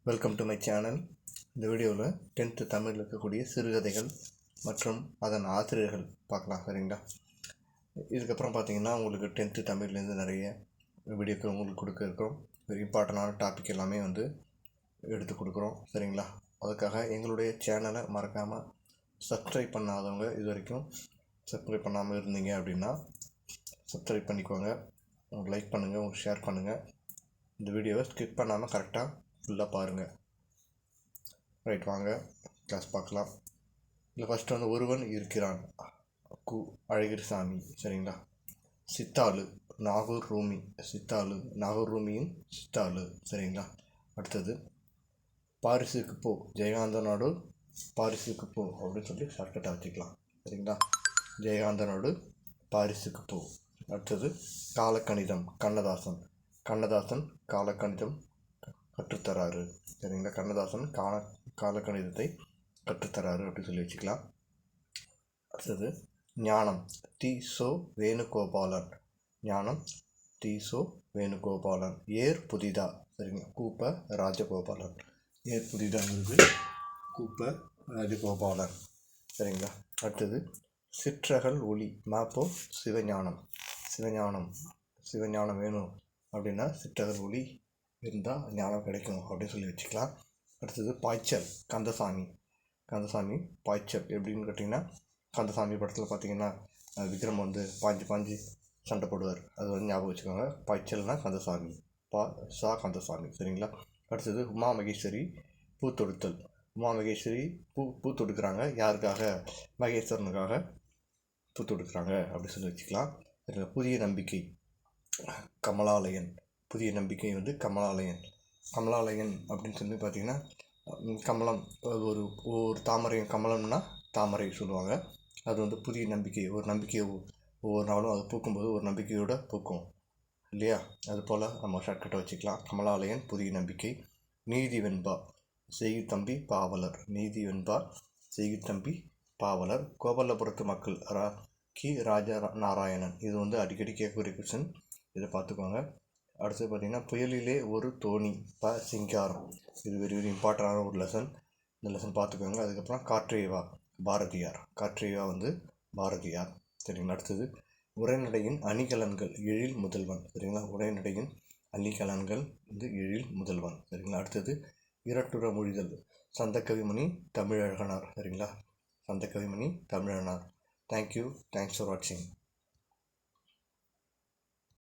Welcome to my channel. இந்த வீடியோவில் 10th தமிழில் இருக்கக்கூடிய சிறுகதைகள் மற்றும் அதன் ஆசிரியர்கள் பார்க்கலாம். சரிங்களா? இதுக்கப்புறம் பார்த்தீங்கன்னா உங்களுக்கு 10th தமிழ்லேருந்து நிறைய வீடியோக்கள் உங்களுக்கு கொடுக்க இருக்கிறோம். இம்பார்ட்டண்டான டாபிக் எல்லாமே எடுத்து கொடுக்குறோம். சரிங்களா? அதுக்காக எங்களுடைய சேனலை மறக்காமல் சப்ஸ்கிரைப் பண்ணாதவங்க இது வரைக்கும் சப்ஸ்கிரைப் பண்ணாமல் இருந்தீங்க அப்படின்னா சப்ஸ்கிரைப் பண்ணிக்கோங்க. உங்களுக்கு லைக் பண்ணுங்கள், உங்களுக்கு ஷேர் பண்ணுங்கள். இந்த வீடியோவை ஸ்கிப் பண்ணாமல் கரெக்டாக ஃபுல்லாக பாருங்கள். ரைட், வாங்க கிளாஸ் பார்க்கலாம். இல்லை ஃபஸ்ட்டு ஒருவன் இருக்கிறான், அழகிரிசாமி. சரிங்களா? சித்தாளு நாகூர் ரூமி, சித்தாளு நாகூர் ரூமியின் சித்தாளு. சரிங்களா? அடுத்தது பாரிஸுக்கு போ, ஜெயகாந்தனோடு பாரிஸுக்கு போ அப்படின்னு சொல்லி ஷார்ட்கட்டாக வச்சுக்கலாம். சரிங்களா? ஜெயகாந்தனோடு பாரிஸுக்கு போ. அடுத்தது காலக்கணிதம், கண்ணதாசன். கண்ணதாசன் காலக்கணிதம் கற்றுத்தராரு. சரிங்களா? கண்ணதாசன் காலக்கணிதத்தை கற்றுத்தராரு அப்படின்னு சொல்லி வச்சுக்கலாம். அடுத்தது ஞானம், தி.சோ. வேணுகோபாலன். ஞானம், தி.சோ. வேணுகோபாலன். ஏர் புதிதா. சரிங்களா? கூப்ப ராஜகோபாலன். ஏர் புதிதாங்கிறது கூப்ப ராஜகோபாலன். சரிங்களா? அடுத்தது சிற்றகல் ஒளி, மாப்போ சிவஞானம். சிவஞானம் வேணும் அப்படின்னா சிற்றகல் ஒளி இருந்தால் ஞானம் கிடைக்கும் அப்படின்னு சொல்லி வச்சுக்கலாம். அடுத்தது பாய்ச்சல், கந்தசாமி பாய்ச்சல் எப்படின்னு கேட்டிங்கன்னா, கந்தசாமி படத்தில் பார்த்திங்கன்னா விக்ரம் பாஞ்சு சண்டை போடுவார். அது ஞாபகம் வச்சுக்கோங்க. பாய்ச்சல்னா கந்தசாமி, கந்தசாமி. சரிங்களா? அடுத்தது உமா மகேஸ்வரி பூ தொடுத்தல். உமா மகேஸ்வரி பூ தொடுக்கிறாங்க. யாருக்காக? மகேஸ்வரனுக்காக பூ தொடுக்கிறாங்க அப்படின்னு சொல்லி வச்சுக்கலாம். புதிய நம்பிக்கை, கமலாலயன். புதிய நம்பிக்கை கமலாலயன் அப்படின்னு சொல்லி பார்த்திங்கன்னா, கமலம் ஒரு தாமரை, கமலம்னா தாமரை சொல்லுவாங்க. அது புதிய நம்பிக்கை, ஒரு நம்பிக்கையை ஒவ்வொரு நாளும் அது பூக்கும்போது ஒரு நம்பிக்கையோடு பூக்கும் இல்லையா? அதுபோல் நம்ம ஷார்ட்கட்டை வச்சுக்கலாம். கமலாலயன் புதிய நம்பிக்கை. நீதி வெண்பா செய்குத்தம்பி பாவலர். நீதி வெண்பா செய்குத்தம்பி பாவலர். கோபாலபுரத்து மக்கள் ராஜா நாராயணன். இது அடிக்கடி கேட்கக்கூடிய கொஸ்டின், இதை பார்த்துக்கோங்க. அடுத்து பார்த்திங்கன்னா புயலிலே ஒரு தோணி, சிங்காரம். இது வெரி வெரி இம்பார்ட்டண்டான ஒரு லெசன். இந்த லெசன் பார்த்துக்கோங்க. அதுக்கப்புறம் காற்றேவா பாரதியார். பாரதியார். சரிங்களா? அடுத்தது உரைநடையின் அணிகலன்கள், எழில் முதல்வன். சரிங்களா? உரைநடையின் அணிகலன்கள் எழில் முதல்வன். சரிங்களா? அடுத்தது இரட்டுற மொழிதல், சந்தக்கவிமணி தமிழழகனார். சரிங்களா? சந்தக்கவிமணி தமிழழகனார். தேங்க்யூ. தேங்க்ஸ் ஃபார் வாட்சிங்.